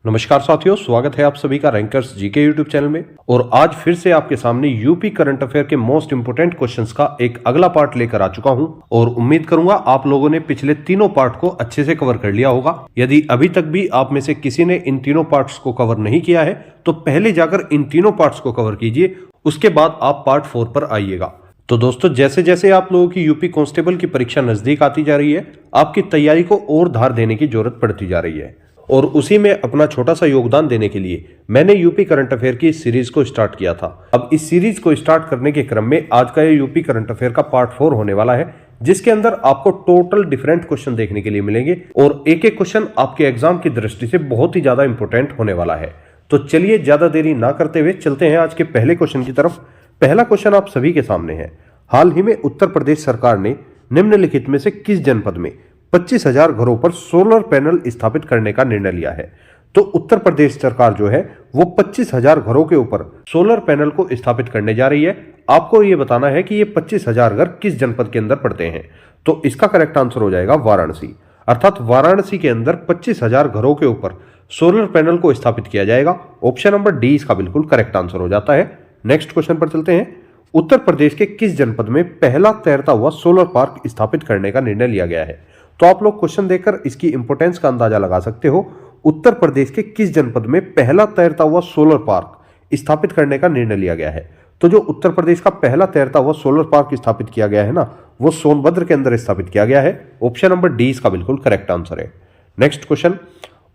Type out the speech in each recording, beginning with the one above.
नमस्कार साथियों, स्वागत है आप सभी का रैंकर्स जीके यूट्यूब चैनल में। और आज फिर से आपके सामने यूपी करंट अफेयर के मोस्ट इंपोर्टेंट क्वेश्चंस का एक अगला पार्ट लेकर आ चुका हूं और उम्मीद करूंगा आप लोगों ने पिछले तीनों पार्ट को अच्छे से कवर कर लिया होगा। यदि अभी तक भी आप में से किसी ने इन तीनों पार्ट्स को कवर नहीं किया है तो पहले जाकर इन तीनों पार्ट्स को कवर कीजिए, उसके बाद आप पार्ट 4 पर आइएगा। तो दोस्तों, जैसे जैसे आप लोगों की यूपी कांस्टेबल की परीक्षा नजदीक आती जा रही है, आपकी तैयारी को और धार देने की जरूरत पड़ती जा रही है और उसी में अपना छोटा सा योगदान देने के लिए मैंने यूपी करंट अफेयर की इस सीरीज को स्टार्ट किया था। अब इस सीरीज को स्टार्ट करने के क्रम में आज का ये यूपी करंट अफेयर का पार्ट 4 होने वाला है, जिसके अंदर आपको टोटल डिफरेंट क्वेश्चन देखने के लिए मिलेंगे और एक एक क्वेश्चन आपके एग्जाम की दृष्टि से बहुत ही ज्यादा इंपॉर्टेंट होने वाला है। तो चलिए ज्यादा देरी ना करते हुए चलते हैं आज के पहले क्वेश्चन की तरफ। पहला क्वेश्चन आप सभी के सामने है। हाल ही में उत्तर प्रदेश सरकार ने निम्नलिखित में से किस जनपद में 25,000 घरों पर सोलर पैनल स्थापित करने का निर्णय लिया है? तो उत्तर प्रदेश सरकार जो है वो 25,000 घरों के ऊपर सोलर पैनल को स्थापित करने जा रही है। आपको ये बताना है कि ये 25,000 घर किस जनपद के अंदर पड़ते हैं। तो इसका करेक्ट आंसर हो जाएगा वाराणसी। अर्थात वाराणसी के अंदर 25,000 घरों के ऊपर सोलर पैनल को स्थापित किया जाएगा। ऑप्शन नंबर डी इसका बिल्कुल करेक्ट आंसर हो जाता है। नेक्स्ट क्वेश्चन पर चलते हैं। उत्तर प्रदेश के किस जनपद में पहला तैरता हुआ सोलर पार्क स्थापित करने का निर्णय लिया गया है? तो आप लोग क्वेश्चन देखकर इसकी इंपोर्टेंस का अंदाजा लगा सकते हो। उत्तर प्रदेश के किस जनपद में पहला तैरता हुआ सोलर पार्क स्थापित करने का निर्णय लिया गया है? तो जो उत्तर प्रदेश का पहला तैरता हुआ सोलर पार्क स्थापित किया गया है ना, वो सोनभद्र के अंदर स्थापित किया गया है। ऑप्शन नंबर डी इसका बिल्कुल करेक्ट आंसर है। Next question.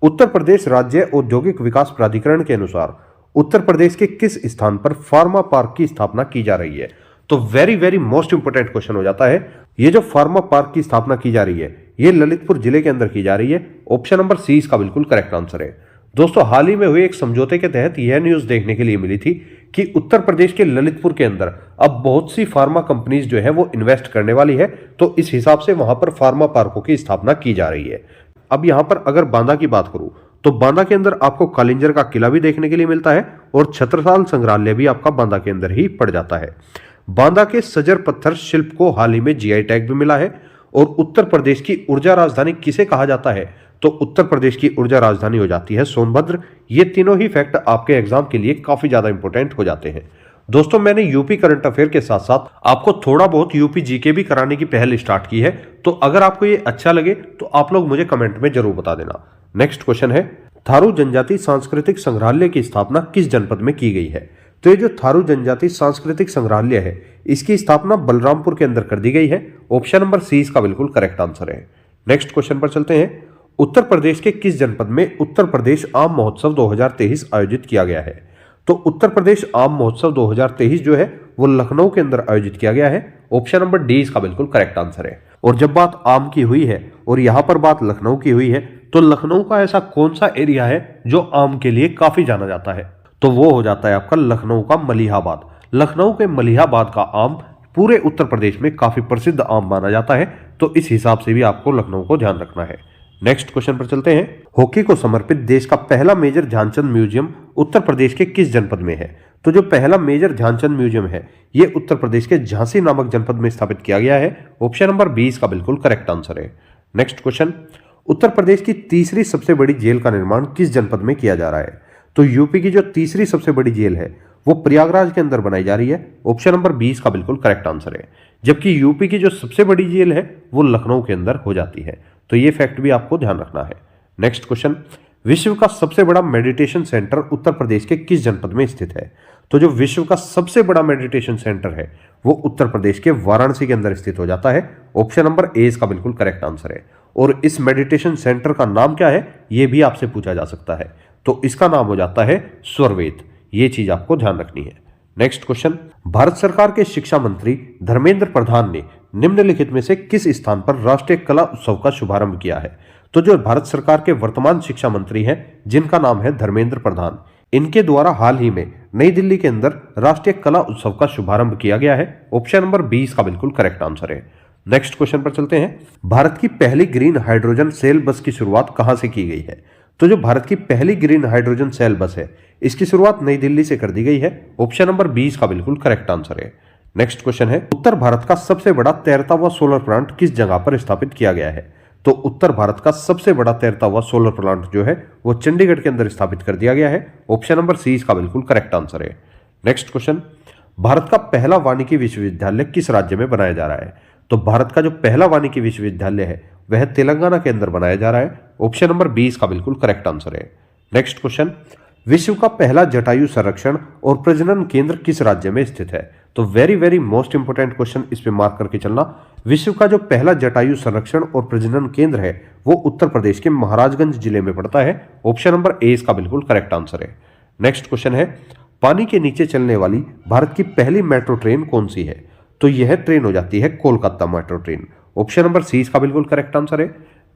उत्तर प्रदेश राज्य औद्योगिक विकास प्राधिकरण के अनुसार उत्तर प्रदेश के किस स्थान पर फार्मा पार्क की स्थापना की जा रही है? तो very very most important question हो जाता है। ये जो फार्मा पार्क की स्थापना की जा रही है, ये ललितपुर जिले के अंदर की जा रही है। ऑप्शन नंबर सी इसका बिल्कुल करेक्ट आंसर है। दोस्तों, हाल ही में हुए एक समझौते के तहत यह न्यूज देखने के लिए मिली थी कि उत्तर प्रदेश के ललितपुर के अंदर अब बहुत सी फार्मा कंपनीज जो है वो इन्वेस्ट करने वाली है। तो इस हिसाब से वहां पर फार्मा पार्कों की स्थापना की जा रही है। अब यहां पर अगर बांदा की बात करूं तो बांदा के अंदर आपको कालिंजर का किला भी देखने के लिए मिलता है और छत्रसाल संग्रहालय भी आपका बांदा के अंदर ही पड़ जाता है। बांदा के सजर पत्थर शिल्प को हाल ही में जीआई टैग भी मिला है। और उत्तर प्रदेश की ऊर्जा राजधानी किसे कहा जाता है? तो उत्तर प्रदेश की ऊर्जा राजधानी हो जाती है सोनभद्र। ये तीनों ही फैक्ट आपके एग्जाम के लिए काफी ज्यादा इंपॉर्टेंट हो जाते हैं। दोस्तों, मैंने यूपी करंट अफेयर के साथ साथ आपको थोड़ा बहुत यूपी जीके भी कराने की पहल स्टार्ट की है। तो अगर आपको ये अच्छा लगे तो आप लोग मुझे कमेंट में जरूर बता देना। नेक्स्ट क्वेश्चन है। थारू जनजाति सांस्कृतिक संग्रहालय की स्थापना किस जनपद में की गई है? तो ये जो थारू जनजाति सांस्कृतिक संग्रहालय है, इसकी स्थापना बलरामपुर के अंदर कर दी गई है। ऑप्शन नंबर सी इसका बिल्कुल करेक्ट आंसर है। नेक्स्ट क्वेश्चन पर चलते हैं। उत्तर प्रदेश के किस जनपद में उत्तर प्रदेश आम महोत्सव 2023 आयोजित किया गया है? तो उत्तर प्रदेश आम महोत्सव 2023 जो है वो लखनऊ के अंदर आयोजित किया गया है। ऑप्शन नंबर डी इसका बिल्कुल करेक्ट आंसर है। और जब बात आम की हुई है और यहां पर बात लखनऊ की हुई है, तो लखनऊ का ऐसा कौन सा एरिया है जो आम के लिए काफी जाना जाता है? तो वो हो जाता है आपका लखनऊ का मलिहाबाद। लखनऊ के मलिहाबाद का आम पूरे उत्तर प्रदेश में काफी प्रसिद्ध आम माना जाता है। तो इस हिसाब से भी आपको लखनऊ को ध्यान रखना है। नेक्स्ट क्वेश्चन पर चलते हैं। हॉकी को समर्पित देश का पहला मेजर ध्यानचंद म्यूजियम उत्तर प्रदेश के किस जनपद में है? तो जो पहला मेजर ध्यानचंद म्यूजियम है, ये उत्तर प्रदेश के झांसी नामक जनपद में स्थापित किया गया है। ऑप्शन नंबर बी इसका बिल्कुल करेक्ट आंसर है। Next question. उत्तर प्रदेश की तीसरी सबसे बड़ी जेल का निर्माण किस जनपद में किया जा रहा है? तो यूपी की जो तीसरी सबसे बड़ी जेल है वो प्रयागराज के अंदर बनाई जा रही है। ऑप्शन नंबर 20 का बिल्कुल करेक्ट आंसर है। जबकि यूपी की जो सबसे बड़ी जेल है वो लखनऊ के अंदर हो जाती है। तो ये फैक्ट भी आपको ध्यान रखना है। Next question. विश्व का सबसे बड़ा मेडिटेशन सेंटर उत्तर प्रदेश के किस जनपद में स्थित है? तो जो विश्व का सबसे बड़ा मेडिटेशन सेंटर है वो उत्तर प्रदेश के वाराणसी के अंदर स्थित हो जाता है। ऑप्शन नंबर ए इसका बिल्कुल करेक्ट आंसर है। और इस मेडिटेशन सेंटर का नाम क्या है, ये भी आपसे पूछा जा सकता है। तो इसका नाम हो जाता है स्वरवेद। ये चीज आपको ध्यान रखनी है। Next question. भारत सरकार के शिक्षा मंत्री धर्मेंद्र प्रधान ने निम्नलिखित में से किस स्थान पर राष्ट्रीय कला उत्सव का शुभारंभ किया है? तो जो भारत सरकार के वर्तमान शिक्षा मंत्री हैं, जिनका नाम है धर्मेंद्र प्रधान, इनके द्वारा हाल ही में नई दिल्ली के अंदर राष्ट्रीय कला उत्सव का शुभारंभ किया गया है। ऑप्शन नंबर 20 का बिल्कुल करेक्ट आंसर है। नेक्स्ट क्वेश्चन पर चलते हैं। भारत की पहली ग्रीन हाइड्रोजन सेल बस की शुरुआत कहां से की गई है? तो जो भारत की पहली ग्रीन हाइड्रोजन सेल बस है, इसकी शुरुआत नई दिल्ली से कर दी गई है। ऑप्शन नंबर 20 का बिल्कुल करेक्ट आंसर है। नेक्स्ट क्वेश्चन है। उत्तर भारत का सबसे बड़ा तैरता हुआ सोलर प्लांट किस जगह पर स्थापित किया गया है? तो उत्तर भारत का सबसे बड़ा तैरता हुआ सोलर प्लांट जो है वो चंडीगढ़ के अंदर स्थापित कर दिया गया है। ऑप्शन नंबर सी इसका बिल्कुल करेक्ट आंसर है। नेक्स्ट क्वेश्चन, भारत का पहला वानिकी विश्वविद्यालय किस राज्य में बनाया जा रहा है? तो भारत का जो पहला वानिकी विश्वविद्यालय है वह तेलंगाना के अंदर बनाया जा रहा है। ऑप्शन नंबर बी इसका बिल्कुल करेक्ट आंसर है। नेक्स्ट क्वेश्चन, विश्व का पहला जटायु संरक्षण और प्रजनन केंद्र किस राज्य में स्थित है? तो very very most important question, इस पे मार्क करके चलना। विश्व का जो पहला जटायु संरक्षण और प्रजनन केंद्र है वो उत्तर प्रदेश के महाराजगंज जिले में पड़ता है। ऑप्शन नंबर ए इसका बिल्कुल करेक्ट आंसर है। नेक्स्ट क्वेश्चन है, पानी के नीचे चलने वाली भारत की पहली मेट्रो ट्रेन कौन सी है? तो यह ट्रेन हो जाती है Kolkata metro train. Option number C इसका बिल्कुल करेक्ट आंसर है।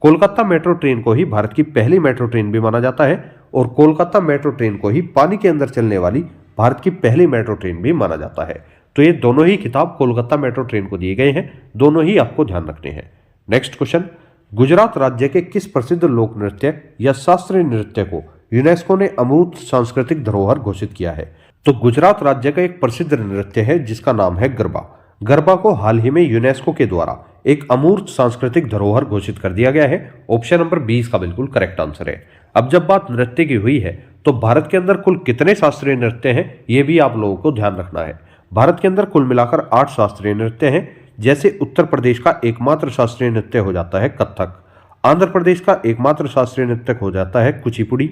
कोलकाता मेट्रो ट्रेन को ही भारत की पहली मेट्रो ट्रेन भी माना जाता है और कोलकाता मेट्रो ट्रेन को ही पानी के अंदर चलने वाली भारत की पहली मेट्रो ट्रेन भी माना जाता है। तो ये दोनों ही खिताब कोलकाता मेट्रो ट्रेन को दिए गए हैं, दोनों ही आपको ध्यान रखने हैं। नेक्स्ट क्वेश्चन, गुजरात राज्य के किस प्रसिद्ध लोक नृत्य या शास्त्रीय नृत्य को यूनेस्को ने अमूर्त सांस्कृतिक धरोहर घोषित किया है? तो गुजरात राज्य का एक प्रसिद्ध नृत्य है जिसका नाम है गरबा। गरबा को हाल ही में यूनेस्को के द्वारा एक अमूर्त सांस्कृतिक धरोहर घोषित कर दिया गया है। ऑप्शन नंबर 20 का बिल्कुल करेक्ट आंसर है। अब जब बात नृत्य की हुई है तो भारत के अंदर कुल कितने शास्त्रीय नृत्य हैं ये भी आप लोगों को ध्यान रखना है। भारत के अंदर कुल मिलाकर 8 शास्त्रीय नृत्य हैं। जैसे उत्तर प्रदेश का एकमात्र शास्त्रीय नृत्य हो जाता है कथक, आंध्र प्रदेश का एकमात्र शास्त्रीय नृत्य हो जाता है कुचिपुड़ी,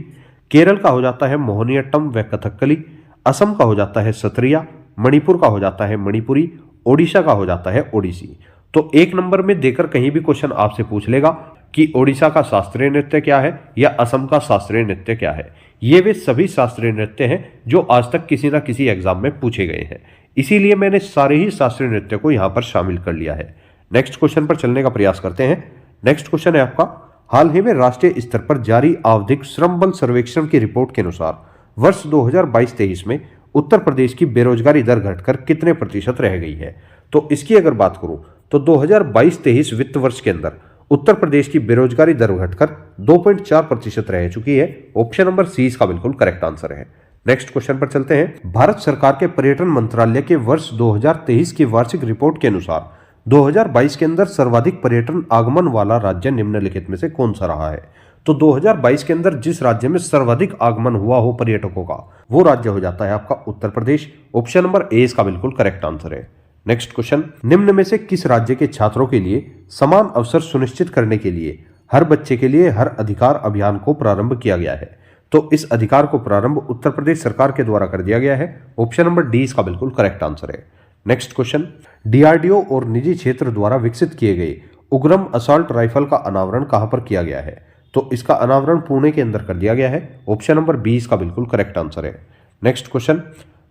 केरल का हो जाता है मोहिनीअट्टम व कथकली, असम का हो जाता है सत्रिया, मणिपुर का हो जाता है मणिपुरी, ओडिशा का हो जाता है ओडिसी। तो एक नंबर में देकर कहीं भी क्वेश्चन आपसे पूछ लेगा कि ओडिशा का शास्त्रीय नृत्य क्या है या असम का शास्त्रीय नृत्य क्या है। ये वे सभी शास्त्रीय नृत्य हैं जो आज तक किसी ना किसी एग्जाम में पूछे गए हैं, इसीलिए मैंने सारे ही शास्त्रीय नृत्य को यहां पर शामिल कर लिया है। नेक्स्ट क्वेश्चन पर चलने का प्रयास करते हैं। नेक्स्ट क्वेश्चन है आपका, हाल ही में राष्ट्रीय स्तर पर जारी आवधिक श्रम बल सर्वेक्षण की रिपोर्ट के अनुसार वर्ष 2022-23 में उत्तर प्रदेश की बेरोजगारी दर घटकर कितने प्रतिशत रह गई है? तो इसकी अगर बात करूं तो 2022-23 वित्त वर्ष के अंदर उत्तर प्रदेश की बेरोजगारी दर घटकर 2.4% रह चुकी है। ऑप्शन नंबर सी इसका बिल्कुल करेक्ट आंसर है। नेक्स्ट क्वेश्चन पर चलते हैं। भारत सरकार के पर्यटन मंत्रालय के वर्ष 2023 की वार्षिक रिपोर्ट के अनुसार 2022 के अंदर सर्वाधिक पर्यटन आगमन वाला राज्य निम्नलिखित में से कौन सा रहा है? तो 2022 के अंदर जिस राज्य में सर्वाधिक आगमन हुआ हो पर्यटकों का वो राज्य हो जाता है आपका Uttar Pradesh. Option number A इसका बिल्कुल करेक्ट आंसर है। नेक्स्ट क्वेश्चन, निम्न में से किस राज्य के छात्रों के लिए समान अवसर सुनिश्चित करने के लिए हर बच्चे के लिए हर अधिकार अभियान को प्रारंभ किया गया है? तो इस अधिकार को प्रारंभ उत्तर प्रदेश सरकार के द्वारा कर दिया गया है। ऑप्शन नंबर डी इसका बिल्कुल करेक्ट आंसर है। नेक्स्ट क्वेश्चन, डीआरडीओ और निजी क्षेत्र द्वारा विकसित किए गए उग्रम असॉल्ट राइफल का अनावरण कहां पर किया गया है? तो इसका अनावरण पुणे के अंदर कर दिया गया है। ऑप्शन नंबर 20 का बिल्कुल करेक्ट आंसर है। नेक्स्ट क्वेश्चन,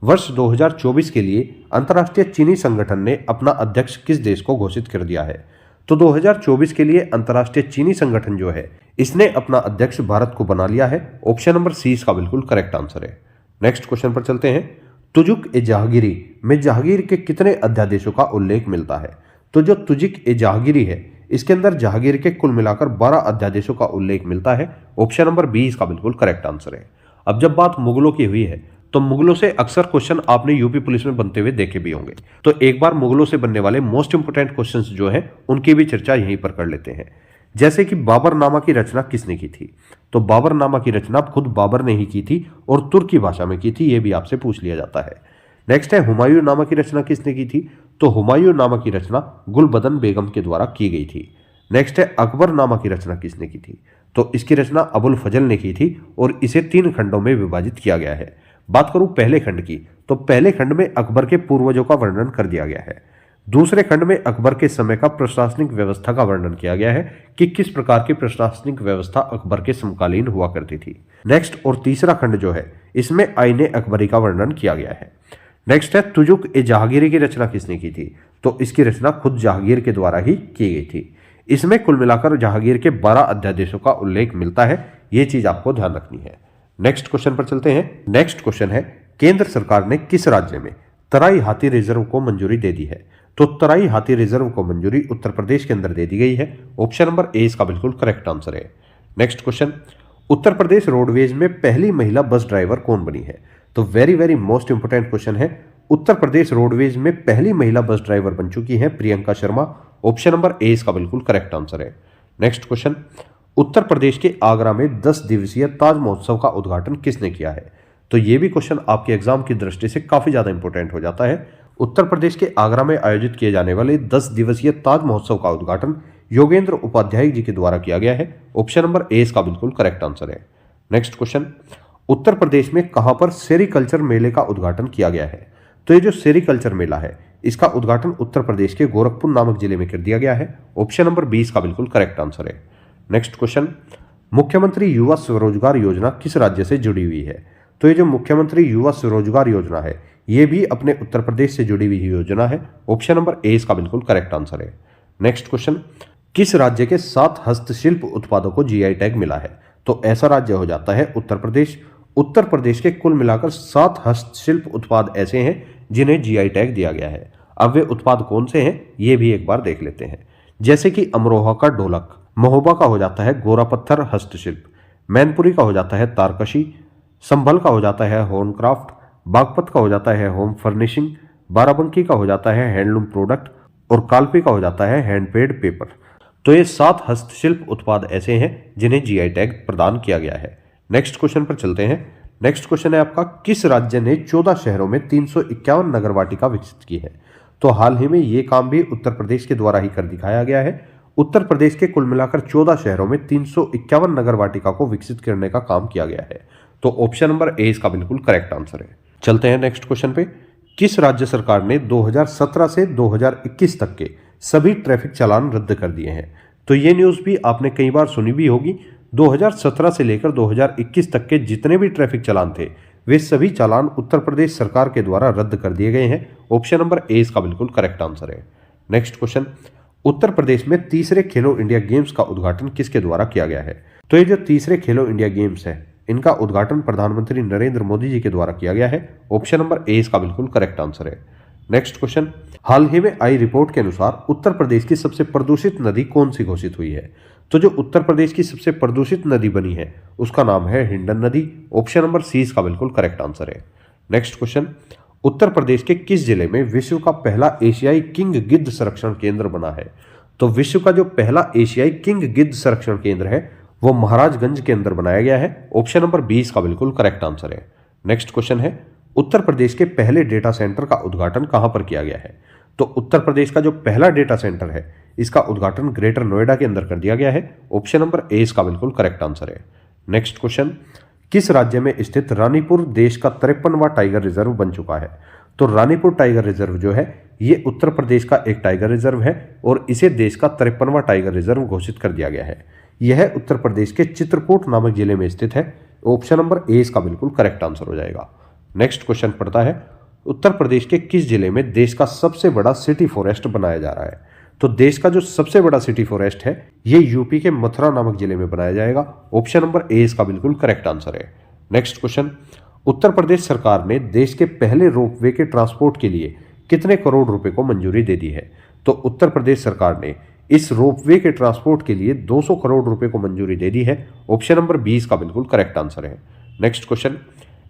वर्ष 2024 के लिए अंतर्राष्ट्रीय चीनी संगठन ने अपना अध्यक्ष किस देश को घोषित कर दिया है? तो 2024 के लिए अंतर्राष्ट्रीय चीनी संगठन जो है इसने अपना अध्यक्ष भारत को बना लिया है। ऑप्शन नंबर सी इसका बिल्कुल करेक्ट आंसर है। नेक्स्ट क्वेश्चन पर चलते हैं। तुजुक ए जहांगीरी में जहांगीर के कितने अध्यादेशों का उल्लेख मिलता है? तो जो तुजुक ए जहांगीरी है इसके अंदर जहांगीर के कुल मिलाकर 12 अध्यादेशों का उल्लेख मिलता है। ऑप्शन नंबर 20 का बिल्कुल करेक्ट आंसर है। अब जब बात मुगलों की हुई है तो मुगलों से अक्सर क्वेश्चन आपने यूपी पुलिस में बनते हुए देखे भी होंगे, तो एक बार मुगलों से बनने वाले मोस्ट इंपोर्टेंट क्वेश्चंस जो हैं उनकी भी चर्चा यहीं पर कर लेते हैं। जैसे कि बाबरनामा की रचना किसने की थी? तो बाबरनामा की रचना खुद बाबर ने ही की थी और तुर्की भाषा में की थी, यह भी आपसे पूछ लिया जाता है। नेक्स्ट है हुमायूं नामा की रचना किसने की थी? तो हुमायूं नामा की रचना गुलबदन बेगम के द्वारा की गई थी। नेक्स्ट है अकबर नामा की रचना किसने की थी? तो इसकी रचना अबुल फजल ने की थी और इसे 3 खंडों में विभाजित किया गया है। बात करूं पहले खंड की तो पहले खंड में अकबर के पूर्वजों का वर्णन कर दिया गया है। दूसरे खंड में अकबर के समय का प्रशासनिक व्यवस्था का वर्णन किया गया है कि किस प्रकार की प्रशासनिक व्यवस्था अकबर के समकालीन हुआ करती थी। नेक्स्ट और तीसरा खंड जो है इसमें आईने अकबरी का वर्णन किया गया है। नेक्स्ट है तुजुक ए जहांगीरी की रचना किसने की थी? तो इसकी रचना खुद जहांगीर के द्वारा ही की गई थी। इसमें कुल मिलाकर जहांगीर के 12 अध्यादेशों का उल्लेख मिलता है, यह चीज आपको ध्यान रखनी है। नेक्स्ट क्वेश्चन पर चलते हैं। नेक्स्ट क्वेश्चन है, केंद्र सरकार ने किस राज्य में तराई हाथी रिजर्व को मंजूरी दे दी है? तो तराई हाथी रिजर्व को मंजूरी उत्तर प्रदेश के अंदर दे दी गई है। ऑप्शन नंबर ए इसका बिल्कुल करेक्ट आंसर है। नेक्स्ट क्वेश्चन, उत्तर प्रदेश रोडवेज में पहली महिला बस ड्राइवर कौन बनी है? तो very very most important question है। उत्तर प्रदेश रोडवेज में पहली महिला बस ड्राइवर बन चुकी है Priyanka Sharma. Option number A इसका बिल्कुल करेक्ट आंसर है। नेक्स्ट क्वेश्चन, उत्तर प्रदेश के आगरा में 10 दिवसीय ताज महोत्सव का उद्घाटन किसने किया है? तो ये भी क्वेश्चन आपके एग्जाम की दृष्टि से काफी ज्यादा इंपॉर्टेंट हो जाता है। उत्तर प्रदेश के आगरा में आयोजित किए जाने वाले 10 दिवसीय ताज महोत्सव का उद्घाटन योगेंद्र उपाध्याय जी के द्वारा किया गया है। ऑप्शन नंबर ए इसका बिल्कुल करेक्ट आंसर है। नेक्स्ट क्वेश्चन, उत्तर प्रदेश में कहां पर सेरीकल्चर मेले का उद्घाटन किया गया है? तो ये जो सेरीकल्चर मेला है इसका उद्घाटन उत्तर प्रदेश के गोरखपुर नामक जिले में कर दिया गया है। ऑप्शन नंबर बी इसका बिल्कुल करेक्ट आंसर है। नेक्स्ट क्वेश्चन, मुख्यमंत्री युवा स्वरोजगार योजना किस राज्य से जुड़ी हुई है? तो ये जो मुख्यमंत्री युवा स्वरोजगार योजना है ये भी अपने उत्तर प्रदेश से जुड़ी हुई योजना है। ऑप्शन नंबर ए इसका बिल्कुल करेक्ट आंसर है। नेक्स्ट क्वेश्चन, किस राज्य के 7 हस्तशिल्प उत्पादों को जीआई टैग मिला है? तो ऐसा राज्य हो जाता है उत्तर प्रदेश। उत्तर प्रदेश के कुल मिलाकर 7 हस्तशिल्प उत्पाद ऐसे हैं जिन्हें जीआई टैग दिया गया है। अब वे उत्पाद कौन से हैं ये भी एक बार देख लेते हैं। जैसे कि अमरोहा का ढोलक, महोबा का हो जाता है गोरा पत्थर हस्तशिल्प, मैनपुरी का हो जाता है तारकशी, संभल का हो जाता है होमक्राफ्ट, बागपत का हो जाता है होम फर्निशिंग, बाराबंकी का हो जाता है हैंडलूम प्रोडक्ट और कालपी का हो जाता है हैंडपेड पेपर। तो ये 7 हस्तशिल्प उत्पाद ऐसे हैं जिन्हें जीआई टैग प्रदान किया गया है। नेक्स्ट क्वेश्चन पर चलते हैं। नेक्स्ट क्वेश्चन है आपका, किस राज्य ने 14 शहरों में 351 नगर वाटिका विकसित की है? तो हाल ही में ये काम भी उत्तर प्रदेश के द्वारा ही कर दिखाया गया है। उत्तर प्रदेश के कुल मिलाकर 14 शहरों में 351 नगर वाटिका को विकसित करने का काम किया गया है। तो ऑप्शन नंबर ए इसका बिल्कुल करेक्ट आंसर है। चलते हैं नेक्स्ट क्वेश्चन पे। किस राज्य सरकार ने 2017 से 2021 तक के सभी ट्रैफिक चालान रद्द कर दिए हैं? तो ये न्यूज़ भी आपने कई बार सुनी भी होगी। 2017 से लेकर 2021 तक के जितने भी ट्रैफिक चालान थे वे सभी चालान उत्तर प्रदेश सरकार के द्वारा रद्द कर दिए गए हैं। ऑप्शन नंबर ए इसका बिल्कुल करेक्ट आंसर है। नेक्स्ट क्वेश्चन, उत्तर प्रदेश में तीसरे खेलो इंडिया गेम्स का उद्घाटन किसके द्वारा किया गया है? तो ये जो तीसरे खेलो इंडिया गेम्स है इनका उद्घाटन प्रधानमंत्री नरेंद्र मोदी जी के द्वारा किया गया है। ऑप्शन नंबर ए इसका बिल्कुल करेक्ट आंसर है। नेक्स्ट क्वेश्चन, हाल ही में आई रिपोर्ट के अनुसार उत्तर प्रदेश की सबसे प्रदूषित नदी कौन सी घोषित हुई है? तो जो उत्तर प्रदेश की सबसे प्रदूषित नदी बनी है उसका नाम है हिंडन नदी। ऑप्शन नंबर सी इसका बिल्कुल करेक्ट आंसर है। नेक्स्ट क्वेश्चन, उत्तर प्रदेश के किस जिले में विश्व का पहला एशियाई किंग गिद्ध संरक्षण केंद्र बना है? तो विश्व का जो पहला एशियाई किंग गिद्ध संरक्षण केंद्र है वो महाराजगंज के अंदर बनाया गया है। ऑप्शन नंबर 20 का बिल्कुल करेक्ट आंसर है। नेक्स्ट क्वेश्चन है, उत्तर प्रदेश के पहले डेटा सेंटर का उद्घाटन कहां पर किया गया है? तो उत्तर प्रदेश का जो पहला डेटा सेंटर है इसका उद्घाटन ग्रेटर नोएडा के अंदर कर दिया गया है। ऑप्शन नंबर ए इसका बिल्कुल करेक्ट आंसर है। नेक्स्ट क्वेश्चन, किस राज्य में स्थित रानीपुर देश का 53वां टाइगर रिजर्व बन चुका है? तो रानीपुर टाइगर रिजर्व जो है ये उत्तर प्रदेश का एक टाइगर रिजर्व है और इसे देश का 53वां टाइगर रिजर्व घोषित कर दिया गया है। यह उत्तर प्रदेश के चित्रकूट नामक जिले में स्थित है। ऑप्शन नंबर ए इसका बिल्कुल करेक्ट आंसर हो जाएगा। नेक्स्ट क्वेश्चन पड़ता है, उत्तर प्रदेश के किस जिले में देश का सबसे बड़ा सिटी फॉरेस्ट बनाया जा रहा है? तो देश का जो सबसे बड़ा सिटी फॉरेस्ट है ये यूपी के मथुरा नामक जिले में बनाया जाएगा। ऑप्शन नंबर ए इसका बिल्कुल करेक्ट आंसर है। नेक्स्ट क्वेश्चन, उत्तर प्रदेश सरकार ने देश के पहले रोपवे के ट्रांसपोर्ट के लिए कितने करोड़ रुपए को मंजूरी दे दी है? तो उत्तर प्रदेश सरकार ने इस रोपवे के ट्रांसपोर्ट के लिए 200 करोड़ रुपए को मंजूरी दे दी है। ऑप्शन नंबर 20 का बिल्कुल करेक्ट आंसर है। Next question,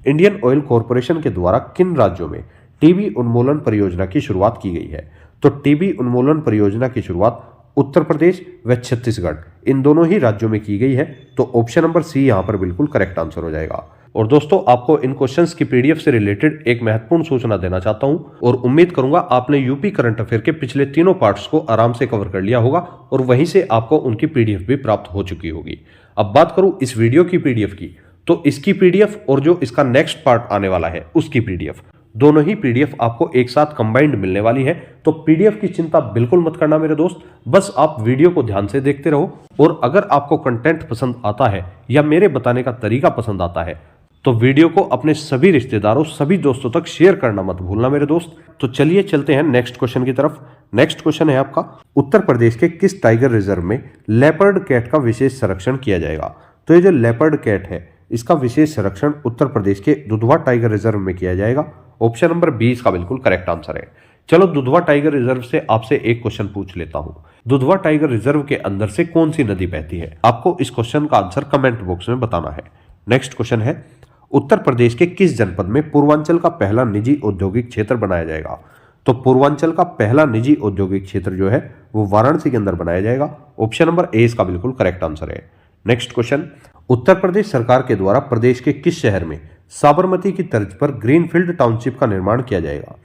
Indian oil corporation के द्वारा किन राज्यों में टीबी उन्मूलन परियोजना की शुरुआत की गई है? तो टीबी उन्मूलन परियोजना की शुरुआत उत्तर प्रदेश व छत्तीसगढ़ इन दोनों ही राज्यों में की गई है। तो ऑप्शन नंबर सी यहां पर बिल्कुल करेक्ट आंसर हो जाएगा। और दोस्तों, आपको इन क्वेश्चंस की पीडीएफ से रिलेटेड एक महत्वपूर्ण सूचना देना चाहता हूं और उम्मीद करूंगा आपने यूपी करंट अफेयर के पिछले तीनों पार्ट्स को आराम से कवर कर लिया होगा और वहीं से आपको उनकी पीडीएफ भी प्राप्त हो चुकी होगी। अब बात करूं इस वीडियो की पीडीएफ की, तो इसकी पीडीएफ और जो इसका नेक्स्ट पार्ट आने वाला है उसकी पीडीएफ, दोनों ही पीडीएफ आपको एक साथ कंबाइंड मिलने वाली है। तो पीडीएफ की चिंता बिल्कुल मत करना मेरे दोस्त, बस आप वीडियो को ध्यान से देखते रहो और अगर आपको कंटेंट पसंद आता है या मेरे बताने का तरीका पसंद आता है तो वीडियो को अपने सभी रिश्तेदारों, सभी दोस्तों तक शेयर करना मत भूलना मेरे दोस्त। तो चलिए चलते हैं नेक्स्ट क्वेश्चन की तरफ। नेक्स्ट क्वेश्चन है आपका, उत्तर प्रदेश के किस टाइगर रिजर्व में लेपर्ड कैट का विशेष संरक्षण किया जाएगा? तो ये जो लेपर्ड कैट है इसका विशेष संरक्षण उत्तर प्रदेश के दुधवा टाइगर रिजर्व में किया जाएगा। ऑप्शन नंबर 20 का बिल्कुल करेक्ट आंसर है। चलो दुधवा टाइगर रिजर्व से आपसे एक क्वेश्चन पूछ लेता हूं। दुधवा टाइगर रिजर्व के अंदर से कौन सी नदी बहती है? आपको इस क्वेश्चन का आंसर कमेंट बॉक्स में बताना है। नेक्स्ट क्वेश्चन है, उत्तर प्रदेश के किस जनपद में पूर्वांचल का पहला निजी औद्योगिक क्षेत्र बनाया जाएगा? तो पूर्वांचल का पहला निजी औद्योगिक क्षेत्र जो है वो वाराणसी के अंदर बनाया जाएगा। ऑप्शन नंबर ए इसका बिल्कुल करेक्ट आंसर है। नेक्स्ट क्वेश्चन, उत्तर प्रदेश सरकार के द्वारा प्रदेश के किस शहर में साबरमती की तर्ज पर ग्रीनफील्ड टाउनशिप का निर्माण किया जाएगा?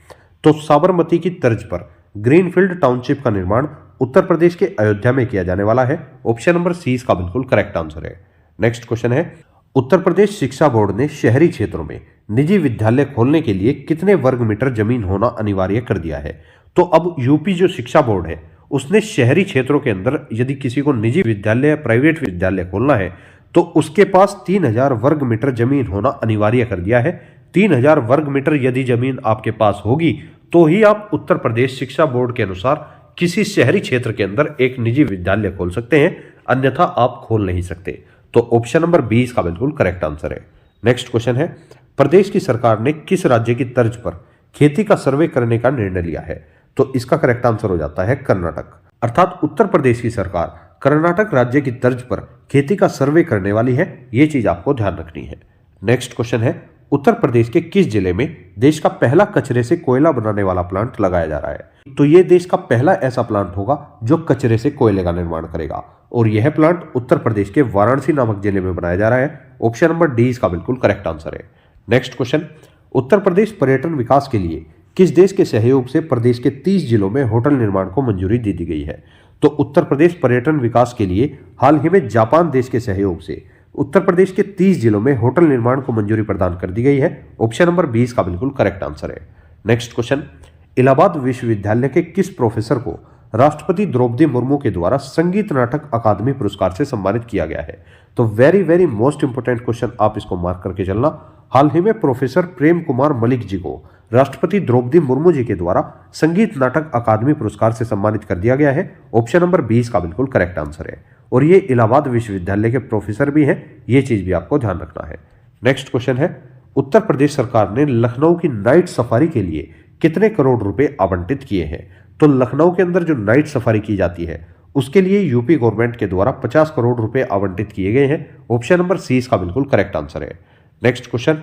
तो साबरमती की तर्ज पर ग्रीनफील्ड टाउनशिप का निर्माण उत्तर प्रदेश के अयोध्या में किया जाने वाला है। ऑप्शन नंबर सी इसका बिल्कुल करेक्ट आंसर है। नेक्स्ट क्वेश्चन है, उत्तर प्रदेश शिक्षा बोर्ड ने शहरी क्षेत्रों में निजी विद्यालय खोलने के लिए कितने वर्ग मीटर जमीन होना अनिवार्य कर दिया है? तो अब यूपी जो शिक्षा बोर्ड है उसने शहरी क्षेत्रों के अंदर यदि किसी को निजी विद्यालय या प्राइवेट विद्यालय खोलना है तो उसके पास 3000 वर्ग मीटर जमीन होना अनिवार्य कर दिया है। 3000 वर्ग मीटर यदि जमीन आपके पास होगी तो ही आप उत्तर प्रदेश शिक्षा बोर्ड के अनुसार किसी शहरी क्षेत्र के अंदर एक निजी विद्यालय खोल सकते हैं, अन्यथा आप खोल नहीं सकते। तो ऑप्शन नंबर 20 का बिल्कुल करेक्ट आंसर है। नेक्स्ट क्वेश्चन है, प्रदेश की सरकार ने किस राज्य की तर्ज पर खेती का सर्वे करने का निर्णय लिया है? तो इसका करेक्ट आंसर हो जाता है कर्नाटक। अर्थात उत्तर प्रदेश की सरकार कर्नाटक राज्य की तर्ज पर खेती का सर्वे करने वाली है, यह चीज आपको ध्यान रखनी है। नेक्स्ट क्वेश्चन है, उत्तर प्रदेश के किस जिले में देश का पहला कचरे से कोयला बनाने वाला प्लांट लगाया जा रहा है? तो यह देश का पहला ऐसा प्लांट होगा जो कचरे से कोयले का निर्माण करेगा और यह प्लांट उत्तर प्रदेश के वाराणसी नामक जिले में बनाया जा रहा है। ऑप्शन नंबर डी इसका बिल्कुल करेक्ट आंसर है। नेक्स्ट क्वेश्चन, उत्तर प्रदेश पर्यटन विकास के लिए किस देश के सहयोग से प्रदेश के 30 जिलों में होटल निर्माण को मंजूरी दे दी गई है? तो उत्तर प्रदेश पर्यटन विकास के लिए हाल ही में जापान देश के सहयोग से उत्तर प्रदेश के 30 जिलों में होटल निर्माण को मंजूरी प्रदान कर दी गई है। ऑप्शन नंबर 20 का बिल्कुल करेक्ट आंसर है। नेक्स्ट क्वेश्चन, इलाहाबाद विश्वविद्यालय के किस प्रोफेसर को राष्ट्रपति द्रौपदी मुर्मू के द्वारा संगीत नाटक अकादमी पुरस्कार से सम्मानित किया गया है? तो very very most important question, आप इसको मार्क करके चलना। हाल ही में प्रोफेसर प्रेम कुमार मलिक जी को राष्ट्रपति द्रौपदी मुर्मू जी के द्वारा संगीत नाटक अकादमी पुरस्कार से सम्मानित कर दिया गया है। ऑप्शन नंबर 20 का बिल्कुल करेक्ट आंसर है और ये इलाहाबाद विश्वविद्यालय के प्रोफेसर भी हैं, ये चीज भी आपको ध्यान रखना है। नेक्स्ट क्वेश्चन है, उत्तर प्रदेश सरकार ने लखनऊ की नाइट सफारी के लिए कितने करोड़ रुपए आवंटित किए हैं? तो लखनऊ के अंदर जो नाइट सफारी की जाती है उसके लिए यूपी गवर्नमेंट के द्वारा 50 करोड़ रुपए आवंटित किए गए हैं। ऑप्शन नंबर सी इसका बिल्कुल करेक्ट आंसर है। नेक्स्ट क्वेश्चन,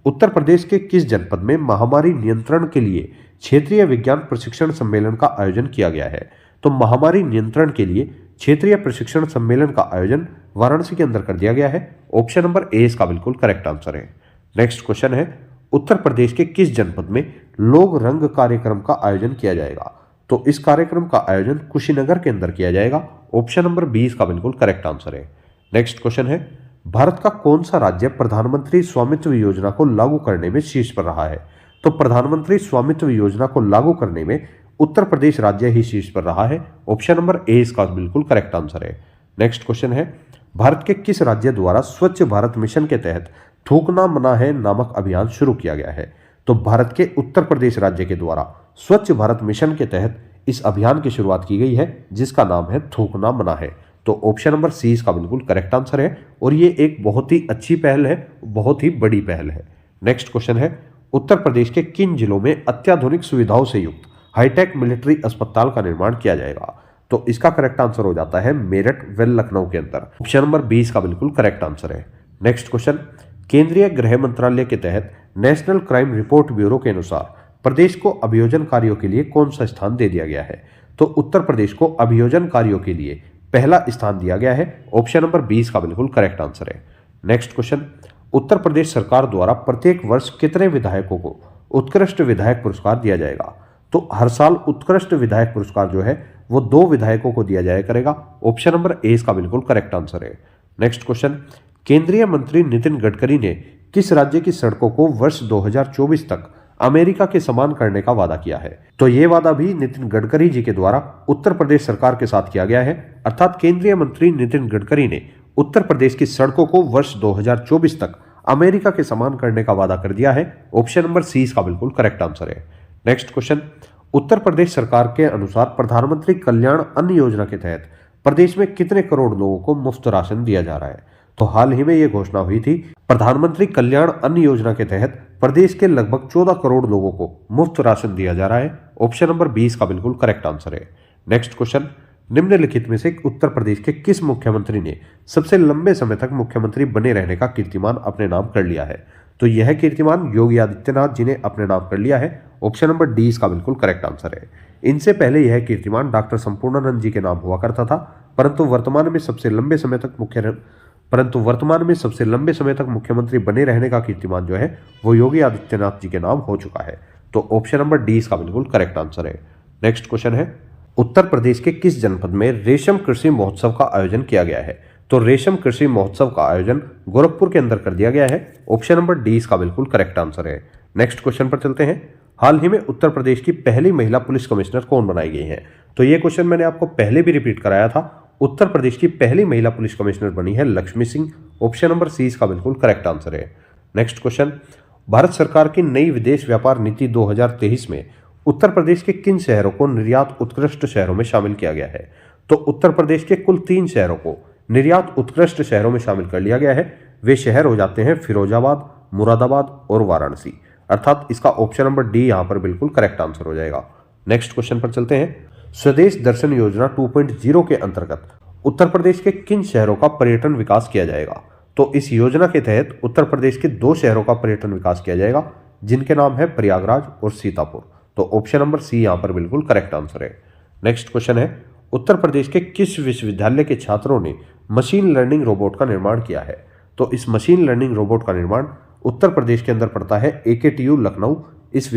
उत्तर प्रदेश के किस जनपद में महामारी नियंत्रण के लिए क्षेत्रीय विज्ञान प्रशिक्षण सम्मेलन का आयोजन किया गया है? तो महामारी नियंत्रण के लिए क्षेत्रीय प्रशिक्षण सम्मेलन का आयोजन वाराणसी के अंदर कर दिया गया है। ऑप्शन नंबर ए इसका बिल्कुल करेक्ट आंसर है। नेक्स्ट क्वेश्चन है, उत्तर प्रदेश के किस जनपद में लोक रंग कार्यक्रम का आयोजन किया जाएगा? तो इस कार्यक्रम का आयोजन कुशीनगर के अंदर किया जाएगा। ऑप्शन नंबर 20 का बिल्कुल करेक्ट आंसर है। नेक्स्ट क्वेश्चन है, भारत का कौन सा राज्य प्रधानमंत्री स्वामित्व योजना को लागू करने में शीर्ष पर रहा है? तो प्रधानमंत्री स्वामित्व योजना को लागू करने में उत्तर प्रदेश राज्य ही शीर्ष पर रहा है। ऑप्शन नंबर ए इसका बिल्कुल करेक्ट आंसर है। नेक्स्ट क्वेश्चन है, भारत के किस राज्य द्वारा स्वच्छ भारत मिशन के तहत थूकना मना है नामक अभियान शुरू किया गया है? तो भारत के उत्तर प्रदेश राज्य के द्वारा स्वच्छ भारत मिशन के तहत इस अभियान की शुरुआत की गई है जिसका नाम है थूकना मना है। तो ऑप्शन नंबर सी इसका बिल्कुल करेक्ट आंसर है और ये एक बहुत ही अच्छी पहल है, बहुत ही बड़ी पहल है। नेक्स्ट क्वेश्चन है, उत्तर प्रदेश के किन जिलों में अत्याधुनिक सुविधाओं से युक्त हाईटेक मिलिट्री अस्पताल का निर्माण किया जाएगा? तो इसका करेक्ट आंसर हो जाता है मेरठ व लखनऊ के अंदर। ऑप्शन नंबर 20 का बिल्कुल करेक्ट आंसर है। नेक्स्ट क्वेश्चन, केंद्रीय गृह मंत्रालय के तहत नेशनल क्राइम रिपोर्ट ब्यूरो के अनुसार प्रदेश को अभियोजन कार्यों के लिए कौन सा स्थान दे दिया गया है? तो उत्तर प्रदेश को अभियोजन कार्यों के लिए पहला स्थान दिया गया है। ऑप्शन नंबर 20 का बिल्कुल करेक्ट आंसर है। नेक्स्ट क्वेश्चन, उत्तर प्रदेश सरकार द्वारा प्रत्येक वर्ष कितने विधायकों को उत्कृष्ट विधायक पुरस्कार दिया जाएगा? तो हर साल उत्कृष्ट विधायक पुरस्कार जो है वो 2 विधायकों को दिया जाया करेगा। ऑप्शन नंबर ए इसका बिल्कुल करेक्ट आंसर है। नेक्स्ट क्वेश्चन, केंद्रीय मंत्री नितिन गडकरी ने किस राज्य की सड़कों को वर्ष 2024 तक अमेरिका के समान करने का वादा किया है? तो यह वादा भी नितिन गडकरी जी के द्वारा उत्तर प्रदेश सरकार के साथ किया गया है। अर्थात केंद्रीय मंत्री नितिन गडकरी ने उत्तर प्रदेश की सड़कों को वर्ष 2024 तक अमेरिका के समान करने का वादा कर दिया है। ऑप्शन नंबर सी इसका बिल्कुल करेक्ट आंसर है। नेक्स्ट क्वेश्चन, उत्तर प्रदेश सरकार के अनुसार प्रधानमंत्री कल्याण अन्न योजना के तहत प्रदेश में कितने करोड़ लोगों को मुफ्त राशन दिया जा रहा है? तो हाल ही में यह घोषणा हुई थी, प्रधानमंत्री कल्याण अन्न योजना के तहत प्रदेश के लगभग 14 करोड़ लोगों को मुफ्त राशन दिया जा रहा है। ऑप्शन नंबर 20 का बिल्कुल करेक्ट आंसर है। नेक्स्ट क्वेश्चन, निम्नलिखित में से उत्तर प्रदेश के किस मुख्यमंत्री ने सबसे लंबे समय तक मुख्यमंत्री बने रहने का कीर्तिमान अपने नाम कर लिया है? तो यह कीर्तिमान योगी आदित्यनाथ जी ने अपने नाम कर लिया है। ऑप्शन नंबर डी इसका बिल्कुल करेक्ट आंसर है। इनसे पहले यह कीर्तिमान डॉक्टर संपूर्णानंद जी के नाम हुआ करता था, परंतु वर्तमान में सबसे लंबे समय तक मुख्यमंत्री बने रहने का कीर्तिमान जो है वो योगी आदित्यनाथ जी के नाम हो चुका है। तो ऑप्शन नंबर डी इसका बिल्कुल करेक्ट आंसर है। नेक्स्ट क्वेश्चन है, उत्तर प्रदेश के किस जनपद में रेशम कृषि महोत्सव का आयोजन किया गया है? तो रेशम कृषि महोत्सव का आयोजन गोरखपुर के अंदर कर दिया गया है। ऑप्शन नंबर डी इसका बिल्कुल करेक्ट आंसर है। नेक्स्ट क्वेश्चन पर चलते हैं, हाल ही में उत्तर प्रदेश की पहली महिला पुलिस कमिश्नर कौन बनाई गई है? तो ये क्वेश्चन मैंने आपको पहले भी रिपीट कराया था। उत्तर प्रदेश की पहली महिला पुलिस कमिश्नर बनी है Lakshmi Singh. Option number C इसका बिल्कुल करेक्ट आंसर है। नेक्स्ट क्वेश्चन, भारत सरकार की नई विदेश व्यापार नीति 2023 में उत्तर प्रदेश के किन शहरों को निर्यात उत्कृष्ट शहरों में शामिल किया गया है? तो उत्तर प्रदेश के कुल 3 शहरों को निर्यात उत्कृष्ट शहरों में शामिल कर लिया गया है। वे शहर हो जाते हैं फिरोजाबाद, मुरादाबाद और वाराणसी, अर्थात इसका ऑप्शन नंबर डी यहां पर बिल्कुल करेक्ट आंसर हो जाएगा। नेक्स्ट क्वेश्चन पर चलते हैं, स्वदेश दर्शन योजना 2.0 के अंतर्गत उत्तर प्रदेश के किन शहरों का पर्यटन विकास किया जाएगा? तो इस योजना के तहत उत्तर प्रदेश के 2 शहरों का पर्यटन विकास किया जाएगा, जिनके नाम है प्रयागराज और सीतापुर। तो ऑप्शन नंबर सी यहां पर बिल्कुल करेक्ट आंसर है। नेक्स्ट क्वेश्चन है, उत्तर प्रदेश के किस विश्वविद्यालय के छात्रों ने मशीन लर्निंग रोबोट का निर्माण किया है? तो इस मशीन लर्निंग रोबोट का निर्माण उत्तर प्रदेश के अंदर पड़ता है AKTU लखनऊ, इस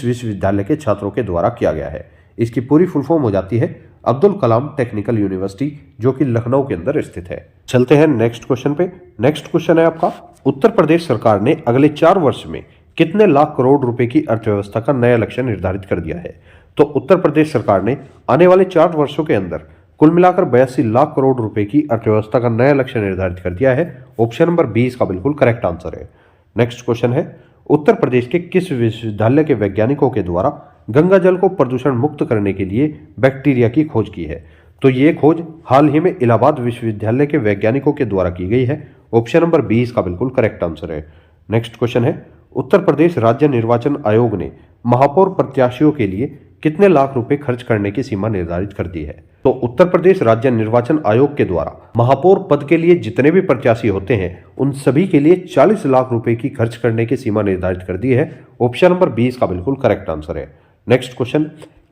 विश्वविद्यालय के छात्रों के द्वारा किया गया है। इसकी पूरी फुल फॉर्म हो जाती है अब्दुल कलाम टेक्निकल यूनिवर्सिटी, जो कि लखनऊ के अंदर स्थित है। चलते हैं नेक्स्ट क्वेश्चन पे। नेक्स्ट क्वेश्चन है आपका, उत्तर प्रदेश सरकार ने अगले 4 वर्ष में कितने लाख करोड़ रुपए की अर्थव्यवस्था का नया लक्ष्य निर्धारित कर दिया है? तो उत्तर प्रदेश सरकार ने आने वाले 4 वर्षों के अंदर कुल मिलाकर 82 लाख करोड़ रुपए की अर्थव्यवस्था का नया लक्ष्य निर्धारित कर दिया है। ऑप्शन नंबर बी इसका बिल्कुल करेक्ट आंसर है। नेक्स्ट क्वेश्चन है, उत्तर प्रदेश के किस विश्वविद्यालय के वैज्ञानिकों के द्वारा गंगा जल को प्रदूषण मुक्त करने के लिए बैक्टीरिया की खोज की है? तो ये खोज हाल ही में इलाहाबाद विश्वविद्यालय के वैज्ञानिकों के द्वारा की गई है। ऑप्शन नंबर बी इसका बिल्कुल करेक्ट आंसर है। नेक्स्ट क्वेश्चन है, उत्तर प्रदेश राज्य निर्वाचन आयोग ने महापौर प्रत्याशियों के लिए कितने लाख रुपए खर्च करने की सीमा निर्धारित कर दी है? तो उत्तर प्रदेश राज्य निर्वाचन आयोग के द्वारा महापौर पद के लिए जितने भी प्रत्याशी होते हैं उन सभी के लिए 40 लाख रुपए की खर्च करने की सीमा निर्धारित कर दी है। ऑप्शन नंबर बी इसका बिल्कुल करेक्ट आंसर है। नेक्स्ट क्वेश्चन,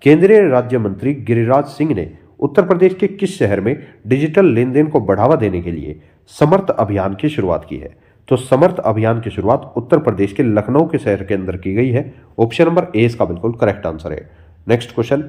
केंद्रीय राज्य मंत्री गिरिराज सिंह ने उत्तर प्रदेश के किस शहर में डिजिटल लेन देन को बढ़ावा देने के लिए समर्थ अभियान की शुरुआत की है? तो समर्थ अभियान की शुरुआत उत्तर प्रदेश के लखनऊ के शहर के अंदर की गई है। ऑप्शन नंबर ए इसका बिल्कुल करेक्ट आंसर है। नेक्स्ट क्वेश्चन,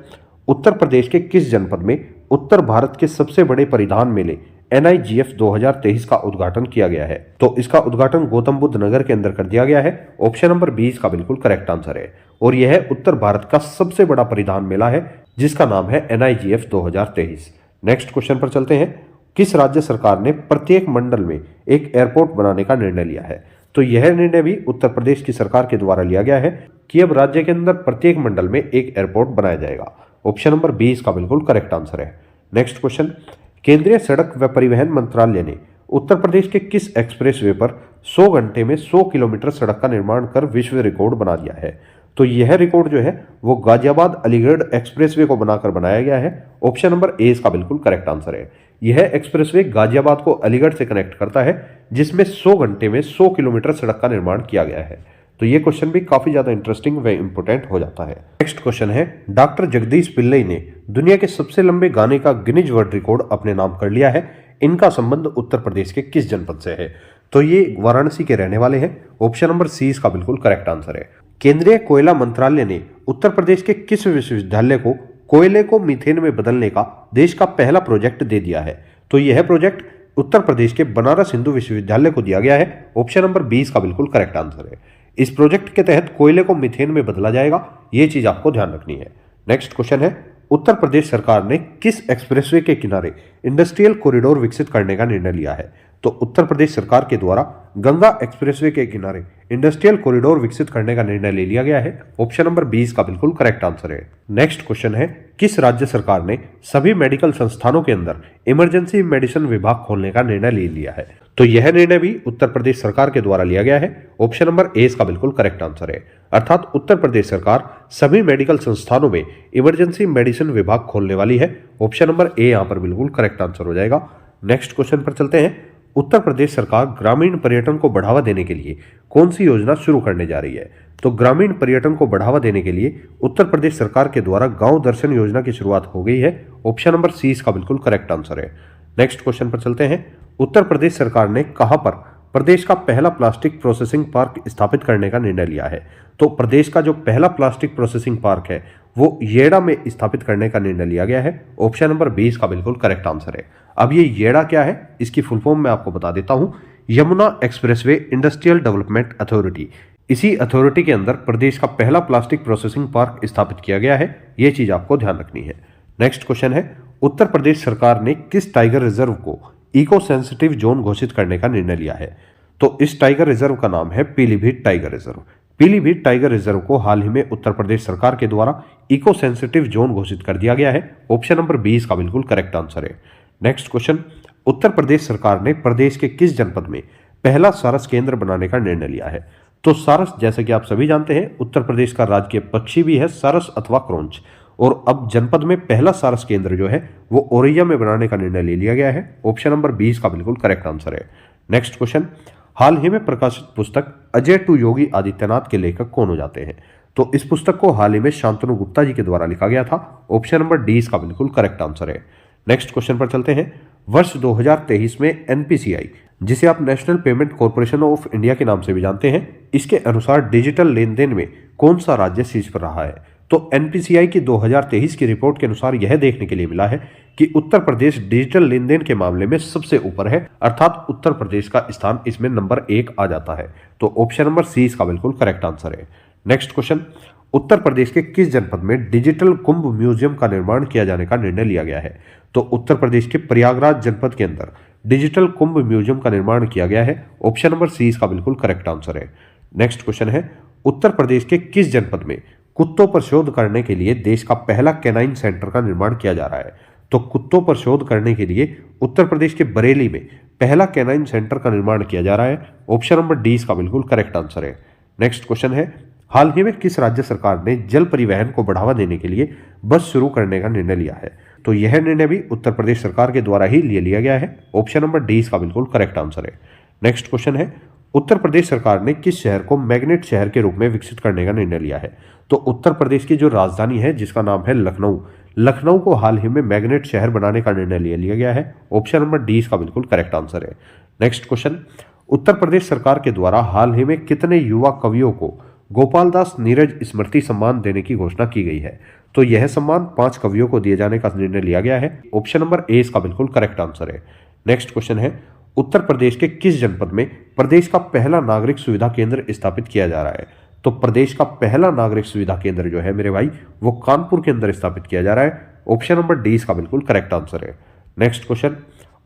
उत्तर प्रदेश के किस जनपद में उत्तर भारत के सबसे बड़े परिधान मेले NIGF 2023 का उद्घाटन किया गया है? तो इसका उद्घाटन गौतम बुद्ध नगर के अंदर कर दिया गया है। ऑप्शन नंबर 20 का बिल्कुल करेक्ट आंसर है। और यह उत्तर भारत का सबसे बड़ा परिधान मेला है, जिसका नाम है NIGF 2023। नेक्स्ट क्वेश्चन पर चलते हैं, किस राज्य सरकार ने प्रत्येक मंडल में एक एयरपोर्ट बनाने का निर्णय लिया है? तो यह निर्णय भी उत्तर प्रदेश की सरकार के द्वारा लिया गया है कि अब राज्य के अंदर प्रत्येक मंडल में एक एयरपोर्ट बनाया जाएगा। ऑप्शन नंबर 20 का बिल्कुल करेक्ट आंसर है। नेक्स्ट क्वेश्चन, केंद्रीय सड़क व परिवहन मंत्रालय ने उत्तर प्रदेश के किस एक्सप्रेसवे पर 100 घंटे में 100 किलोमीटर सड़क का निर्माण कर विश्व रिकॉर्ड बना दिया है? तो यह रिकॉर्ड जो है वो गाजियाबाद अलीगढ़ एक्सप्रेसवे को बनाकर बनाया गया है। ऑप्शन नंबर ए इसका बिल्कुल करेक्ट आंसर है। यह एक्सप्रेसवे गाजियाबाद को अलीगढ़ से कनेक्ट करता है, जिसमें 100 घंटे में 100 किलोमीटर सड़क का निर्माण किया गया है। तो ये क्वेश्चन भी काफी ज्यादा इंटरेस्टिंग व इंपोर्टेंट हो जाता है। नेक्स्ट क्वेश्चन है, डॉक्टर जगदीश पिल्लई ने दुनिया के सबसे लंबे गाने का गिनीज वर्ल्ड रिकॉर्ड अपने नाम कर लिया है। इनका संबंध उत्तर प्रदेश के किस जनपद से है? तो ये वाराणसी के रहने वाले हैं। ऑप्शन नंबर सी इसका बिल्कुल करेक्ट आंसर है। केंद्रीय कोयला मंत्रालय ने उत्तर प्रदेश के किस विश्वविद्यालय को कोयले को मीथेन में बदलने का देश का पहला प्रोजेक्ट दे दिया है? तो यह प्रोजेक्ट उत्तर प्रदेश के बनारस हिंदू विश्वविद्यालय को दिया गया है। ऑप्शन नंबर 20 का बिल्कुल करेक्ट आंसर है। इस प्रोजेक्ट के तहत कोयले को मीथेन में बदला जाएगा, ये चीज आपको ध्यान रखनी है। नेक्स्ट क्वेश्चन है, उत्तर प्रदेश सरकार ने किस एक्सप्रेसवे के किनारे इंडस्ट्रियल कॉरिडोर विकसित करने का निर्णय लिया है? तो उत्तर प्रदेश सरकार के द्वारा गंगा एक्सप्रेसवे के किनारे इंडस्ट्रियल कॉरिडोर विकसित करने का निर्णय ले लिया गया है। ऑप्शन नंबर 20 का बिल्कुल करेक्ट आंसर है। नेक्स्ट क्वेश्चन है, किस राज्य सरकार ने सभी मेडिकल संस्थानों के अंदर इमरजेंसी मेडिसिन विभाग खोलने का निर्णय ले लिया है? तो यह निर्णय भी उत्तर प्रदेश सरकार के द्वारा लिया गया है। ऑप्शन नंबर ए इसका बिल्कुल करेक्ट आंसर है। अर्थात उत्तर प्रदेश सरकार सभी मेडिकल संस्थानों में इमरजेंसी मेडिसिन विभाग खोलने वाली है। ऑप्शन नंबर ए यहां पर बिल्कुल करेक्ट आंसर हो जाएगा। नेक्स्ट क्वेश्चन पर चलते हैं, उत्तर प्रदेश सरकार ग्रामीण पर्यटन को बढ़ावा देने के लिए कौन सी योजना शुरू करने जा रही है? तो ग्रामीण पर्यटन को बढ़ावा देने के लिए उत्तर प्रदेश सरकार के द्वारा गांव दर्शन योजना की शुरुआत हो गई है। ऑप्शन नंबर सी इसका बिल्कुल करेक्ट आंसर है। नेक्स्ट क्वेश्चन पर चलते हैं। उत्तर प्रदेश सरकार ने कहां पर प्रदेश का पहला प्लास्टिक प्रोसेसिंग पार्क स्थापित करने का निर्णय लिया है? तो प्रदेश का जो पहला प्लास्टिक प्रोसेसिंग पार्क है वो येड़ा में स्थापित करने का निर्णय लिया गया है। ऑप्शन नंबर 20 का बिल्कुल करेक्ट आंसर है। अब ये येड़ा क्या है, इसकी फुल फॉर्म मैं आपको बता देता हूं। Yamuna expressway industrial development authority. इसी अथॉरिटी के अंदर प्रदेश का पहला प्लास्टिक प्रोसेसिंग पार्क स्थापित किया गया है। यह चीज आपको ध्यान रखनी है। नेक्स्ट क्वेश्चन है, उत्तर प्रदेश सरकार ने किस टाइगर रिजर्व को इको सेंसिटिव जोन घोषित करने का निर्णय लिया है? तो इस टाइगर रिजर्व का नाम है Pilibhit tiger reserve. Pilibhit tiger reserve को हाल ही में उत्तर प्रदेश सरकार के द्वारा इको सेंसिटिव जोन घोषित कर दिया गया है। ऑप्शन नंबर 20 का बिल्कुल करेक्ट आंसर है। नेक्स्ट क्वेश्चन, उत्तर प्रदेश सरकार ने प्रदेश के किस जनपद में पहला सारस केंद्र बनाने का निर्णय लिया है? तो सारस, जैसे कि आप सभी जानते हैं, उत्तर प्रदेश का राजकीय पक्षी भी है सारस अथवा क्रोंच। और अब जनपद में पहला सारस केंद्र जो है वो औरैया में बनाने का निर्णय ले लिया गया है। ऑप्शन नंबर 20 का बिल्कुल करेक्ट आंसर है। नेक्स्ट क्वेश्चन, हाल ही में प्रकाशित पुस्तक अजय टू योगी आदित्यनाथ के लेखक कौन हो जाते हैं? तो इस पुस्तक को हाल ही में शांतनु गुप्ता जी के द्वारा लिखा गया था। ऑप्शन नंबर 20 का बिल्कुल करेक्ट आंसर है। नेक्स्ट क्वेश्चन पर चलते हैं। वर्ष 2023 में एनपीसीआई, जिसे आप national payment corporation of India के नाम से भी जानते हैं, इसके अनुसार डिजिटल लेन देन में कौन सा राज्य शीर्ष पर रहा है? तो एनपीसीआई की 2023 की रिपोर्ट के अनुसार यह देखने के लिए मिला है कि उत्तर प्रदेश डिजिटल लेन देन के मामले में सबसे ऊपर है, अर्थात उत्तर प्रदेश का स्थान इसमें नंबर 1 आ जाता है। तो ऑप्शन नंबर सी इसका बिल्कुल करेक्ट आंसर है। नेक्स्ट क्वेश्चन, उत्तर प्रदेश के किस जनपद में डिजिटल कुंभ म्यूजियम का निर्माण किया जाने का निर्णय लिया गया है? तो उत्तर प्रदेश के प्रयागराज जनपद के अंदर डिजिटल कुंभ म्यूजियम का निर्माण किया गया है। ऑप्शन नंबर सी इसका बिल्कुल करेक्ट आंसर है। नेक्स्ट क्वेश्चन है, उत्तर प्रदेश के किस जनपद में कुत्तों पर शोध करने के लिए देश का पहला कैनाइन सेंटर का निर्माण किया जा रहा है? तो कुत्तों पर शोध करने के लिए उत्तर प्रदेश के बरेली में पहला कैनाइन सेंटर का निर्माण किया जा रहा है। ऑप्शन नंबर 20 का बिल्कुल करेक्ट आंसर है। नेक्स्ट क्वेश्चन है, हाल ही में किस राज्य सरकार ने जल परिवहन को बढ़ावा देने के लिए बस शुरू करने का निर्णय लिया है? तो यह निर्णय भी उत्तर प्रदेश सरकार के द्वारा ही लिया गया है। ऑप्शन नंबर 20 का बिल्कुल करेक्ट आंसर है। नेक्स्ट क्वेश्चन है, उत्तर प्रदेश सरकार ने किस शहर को मैग्नेट शहर के रूप में विकसित करने का निर्णय लिया है? तो उत्तर प्रदेश की जो राजधानी है जिसका नाम है लखनऊ, लखनऊ को हाल ही में मैग्नेट शहर बनाने का निर्णय लिया गया है। ऑप्शन नंबर 20 का बिल्कुल करेक्ट आंसर है। नेक्स्ट क्वेश्चन, उत्तर प्रदेश सरकार के द्वारा हाल ही में कितने युवा कवियों को गोपाल दास नीरज स्मृति सम्मान देने की घोषणा की गई है? तो यह सम्मान 5 कवियों को दिए जाने का निर्णय लिया गया है। ऑप्शन नंबर ए इसका बिल्कुल करेक्ट आंसर है। नेक्स्ट क्वेश्चन है, उत्तर प्रदेश के किस जनपद में प्रदेश का पहला नागरिक सुविधा केंद्र स्थापित किया जा रहा है? तो प्रदेश का पहला नागरिक सुविधा केंद्र जो है मेरे भाई वो कानपुर के अंदर स्थापित किया जा रहा है। ऑप्शन नंबर 20 का बिल्कुल करेक्ट आंसर है। नेक्स्ट क्वेश्चन,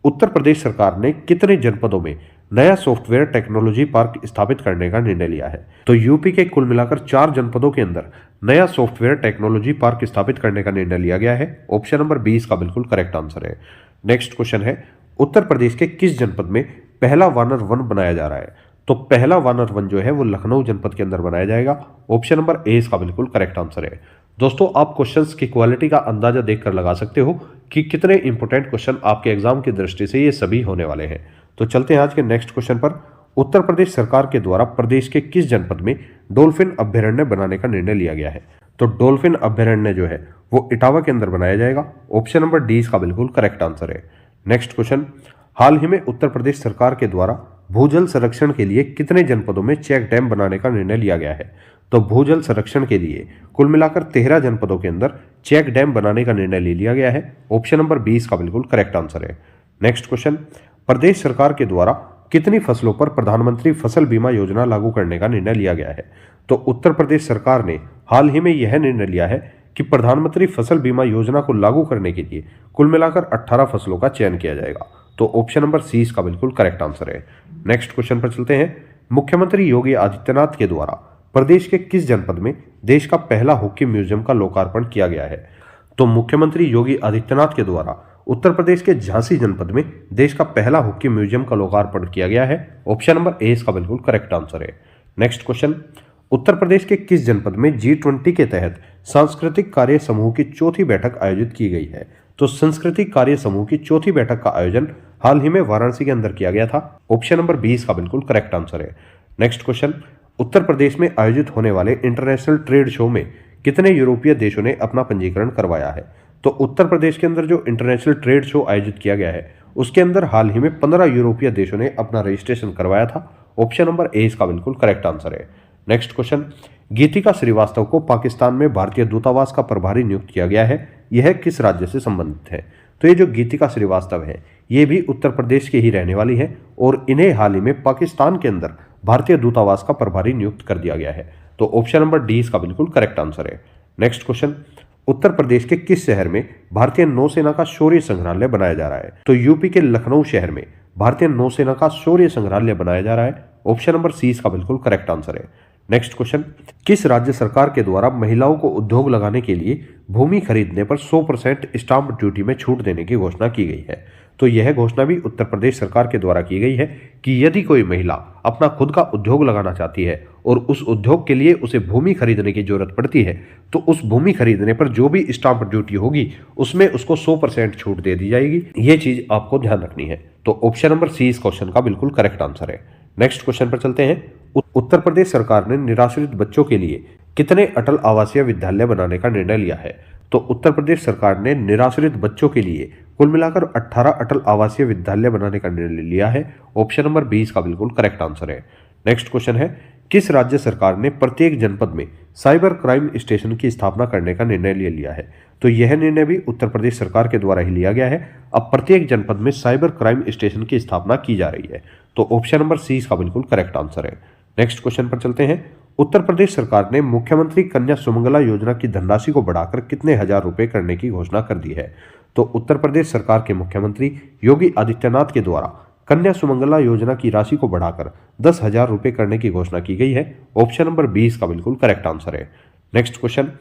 उत्तर प्रदेश सरकार ने कितने जनपदों में नया सॉफ्टवेयर टेक्नोलॉजी पार्क स्थापित करने का निर्णय लिया है? तो यूपी के कुल मिलाकर 4 जनपदों के अंदर नया सॉफ्टवेयर टेक्नोलॉजी पार्क स्थापित करने का निर्णय लिया गया है। ऑप्शन नंबर 20 का बिल्कुल करेक्ट आंसर है। नेक्स्ट क्वेश्चन है, उत्तर प्रदेश के किस जनपद में पहला वानर वन बनाया जा रहा है? तो पहला वानर वन जो है वो लखनऊ जनपद के अंदर बनाया जाएगा। ऑप्शन नंबर ए इसका बिल्कुल करेक्ट आंसर है। दोस्तों, आप क्वेश्चंस की क्वालिटी का अंदाजा देखकर लगा सकते हो कि कितने इंपॉर्टेंट क्वेश्चन आपके एग्जाम की दृष्टि से ये सभी होने वाले हैं। तो चलते हैं आज के नेक्स्ट क्वेश्चन पर। उत्तर प्रदेश सरकार के द्वारा प्रदेश के किस जनपद में डॉल्फिन अभ्यारण्य बनाने का निर्णय लिया गया है? तो डॉल्फिन अभ्यारण्य जो है वो इटावा के अंदर बनाया जाएगा। ऑप्शन नंबर 20 का बिल्कुल करेक्ट आंसर है। नेक्स्ट क्वेश्चन, हाल ही में उत्तर प्रदेश सरकार के द्वारा भूजल संरक्षण के लिए कितने जनपदों में चेक डैम बनाने का निर्णय लिया गया है? तो भूजल संरक्षण के लिए कुल मिलाकर 13 जनपदों के अंदर चेक डैम बनाने का निर्णय ले लिया गया है। ऑप्शन नंबर 20 का बिल्कुल करेक्ट आंसर है। नेक्स्ट क्वेश्चन, प्रदेश सरकार के द्वारा कितनी फसलों पर प्रधानमंत्री फसल बीमा योजना लागू करने का निर्णय लिया गया है? तो उत्तर प्रदेश सरकार ने हाल ही में यह निर्णय लिया है कि प्रधानमंत्री फसल बीमा योजना को लागू करने के लिए कुल मिलाकर 18 फसलों का चयन किया जाएगा। तो ऑप्शन नंबर सी इसका बिल्कुल करेक्ट आंसर है। नेक्स्ट क्वेश्चन पर चलते हैं। मुख्यमंत्री योगी आदित्यनाथ के द्वारा प्रदेश के किस जनपद में देश का पहला हॉकी म्यूजियम का लोकार्पण किया गया है? तो मुख्यमंत्री योगी आदित्यनाथ के द्वारा उत्तर प्रदेश के झांसी जनपद में देश का पहला हॉकी म्यूजियम का लोकार्पण किया गया है। ऑप्शन नंबर ए इसका बिल्कुल करेक्ट आंसर है। नेक्स्ट क्वेश्चन, उत्तर प्रदेश के किस जनपद में G20 के तहत सांस्कृतिक कार्य समूह की चौथी बैठक आयोजित की गई है? तो सांस्कृतिक कार्य समूह की चौथी बैठक का आयोजन हाल ही में वाराणसी के अंदर किया गया था? ऑप्शन नंबर 20 इसका बिल्कुल करेक्ट आंसर है। नेक्स्ट क्वेश्चन, उत्तर प्रदेश में आयोजित होने वाले इंटरनेशनल ट्रेड शो में कितने यूरोपीय देशों ने अपना पंजीकरण करवाया है? तो उत्तर प्रदेश के अंदर जो इंटरनेशनल ट्रेड शो आयोजित किया गया है उसके अंदर हाल ही में 15 यूरोपीय देशों ने अपना रजिस्ट्रेशन करवाया था। ऑप्शन नंबर ए इसका बिल्कुल करेक्ट आंसर है। नेक्स्ट क्वेश्चन, गीतिका श्रीवास्तव को पाकिस्तान में भारतीय दूतावास का प्रभारी नियुक्त किया गया है, यह किस राज्य से संबंधित है? तो ये जो गीतिका श्रीवास्तव है ये भी उत्तर प्रदेश के ही रहने वाली है और इन्हें हाल ही में पाकिस्तान के अंदर भारतीय दूतावास का प्रभारी नियुक्त कर दिया गया है। तो ऑप्शन नंबर डी इसका बिल्कुल करेक्ट आंसर है। नेक्स्ट क्वेश्चन, उत्तर प्रदेश के किस शहर में भारतीय नौसेना का शौर्य संग्रहालय बनाया जा रहा है? तो यूपी के लखनऊ शहर में भारतीय नौसेना का शौर्य संग्रहालय बनाया जा रहा है। ऑप्शन नंबर सी इसका बिल्कुल करेक्ट आंसर है। नेक्स्ट क्वेश्चन, किस राज्य सरकार के द्वारा महिलाओं को उद्योग लगाने के लिए भूमि खरीदने पर 100% स्टाम्प ड्यूटी में छूट देने की घोषणा की गई है? तो यह घोषणा भी उत्तर प्रदेश सरकार के द्वारा की गई है कि यदि कोई महिला अपना खुद का उद्योग लगाना चाहती है और उस उद्योग के लिए उसे भूमि खरीदने की जरूरत पड़ती है तो उस भूमि खरीदने पर जो भी स्टाम्प ड्यूटी होगी उसमें उसको 100% छूट दे दी जाएगी। यह चीज आपको ध्यान रखनी है। तो ऑप्शन नंबर सी इस क्वेश्चन का बिल्कुल करेक्ट आंसर है। नेक्स्ट क्वेश्चन पर चलते हैं। उत्तर प्रदेश सरकार ने निराश्रित बच्चों के लिए कितने अटल आवासीय विद्यालय बनाने का निर्णय लिया है? तो उत्तर प्रदेश सरकार ने निराश्रित बच्चों के लिए कुल मिलाकर 18 अटल आवासीय विद्यालय बनाने का निर्णय लिया है। ऑप्शन नंबर 20 का बिल्कुल करेक्ट आंसर है। नेक्स्ट क्वेश्चन है, किस राज्य सरकार ने प्रत्येक जनपद में साइबर क्राइम स्टेशन की स्थापना करने का निर्णय ले लिया है? तो यह निर्णय भी उत्तर प्रदेश सरकार के द्वारा ही लिया गया है। अब प्रत्येक जनपद में साइबर क्राइम स्टेशन की स्थापना की जा रही है। तो ऑप्शन नंबर सी इसका बिल्कुल करेक्ट आंसर है। नेक्स्ट क्वेश्चन पर चलते हैं। उत्तर प्रदेश सरकार ने मुख्यमंत्री कन्या सुमंगला योजना की धनराशि को बढ़ाकर कितने हजार रुपए करने की घोषणा कर दी है? तो उत्तर प्रदेश सरकार के मुख्यमंत्री योगी आदित्यनाथ के द्वारा कन्या सुमंगला योजना की राशि को बढ़ाकर 10,000 रुपए करने की घोषणा की गई है। ऑप्शन नंबर 20 का बिल्कुल करेक्ट आंसर है। नेक्स्ट क्वेश्चन,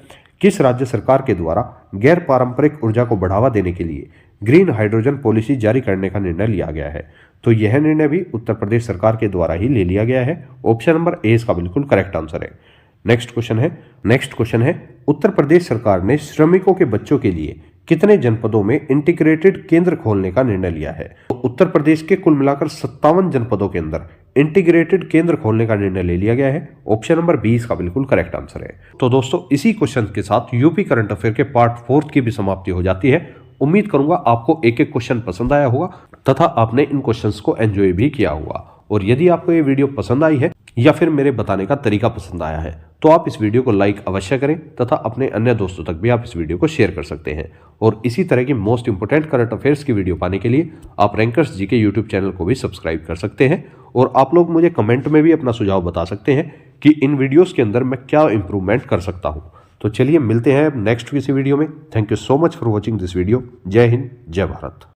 किस राज्य सरकार के द्वारा गैर पारंपरिक ऊर्जा को बढ़ावा देने के लिए ग्रीन हाइड्रोजन पॉलिसी जारी करने का निर्णय लिया गया है? तो यह निर्णय भी उत्तर प्रदेश सरकार के द्वारा ही ले लिया गया है। ऑप्शन नंबर ए इसका बिल्कुल करेक्ट आंसर है। नेक्स्ट क्वेश्चन है उत्तर प्रदेश सरकार ने श्रमिकों के बच्चों के लिए कितने जनपदों में इंटीग्रेटेड केंद्र खोलने का निर्णय लिया है? तो उत्तर प्रदेश के कुल मिलाकर 57 जनपदों के अंदर इंटीग्रेटेड केंद्र खोलने का निर्णय ले लिया गया है। ऑप्शन नंबर 20 का बिल्कुल करेक्ट आंसर है। तो दोस्तों इसी क्वेश्चन के साथ यूपी करंट अफेयर के पार्ट 4 की भी समाप्ति हो जाती है। उम्मीद करूंगा आपको एक एक क्वेश्चन पसंद आया होगा तथा आपने इन क्वेश्चंस को एंजॉय भी किया होगा। और यदि आपको ये वीडियो पसंद आई है या फिर मेरे बताने का तरीका पसंद आया है तो आप इस वीडियो को लाइक अवश्य करें तथा अपने अन्य दोस्तों तक भी आप इस वीडियो को शेयर कर सकते हैं। और इसी तरह की मोस्ट इंपोर्टेंट करंट अफेयर्स की वीडियो पाने के लिए आप रैंकर्स जीके यूट्यूब चैनल को भी सब्सक्राइब कर सकते हैं। और आप लोग मुझे कमेंट में भी अपना सुझाव बता सकते हैं कि इन वीडियोस के अंदर मैं क्या इंप्रूवमेंट कर सकता हूं। तो चलिए मिलते हैं नेक्स्ट किसी वीडियो में। Thank you so much for watching this video. जय हिंद, जय भारत।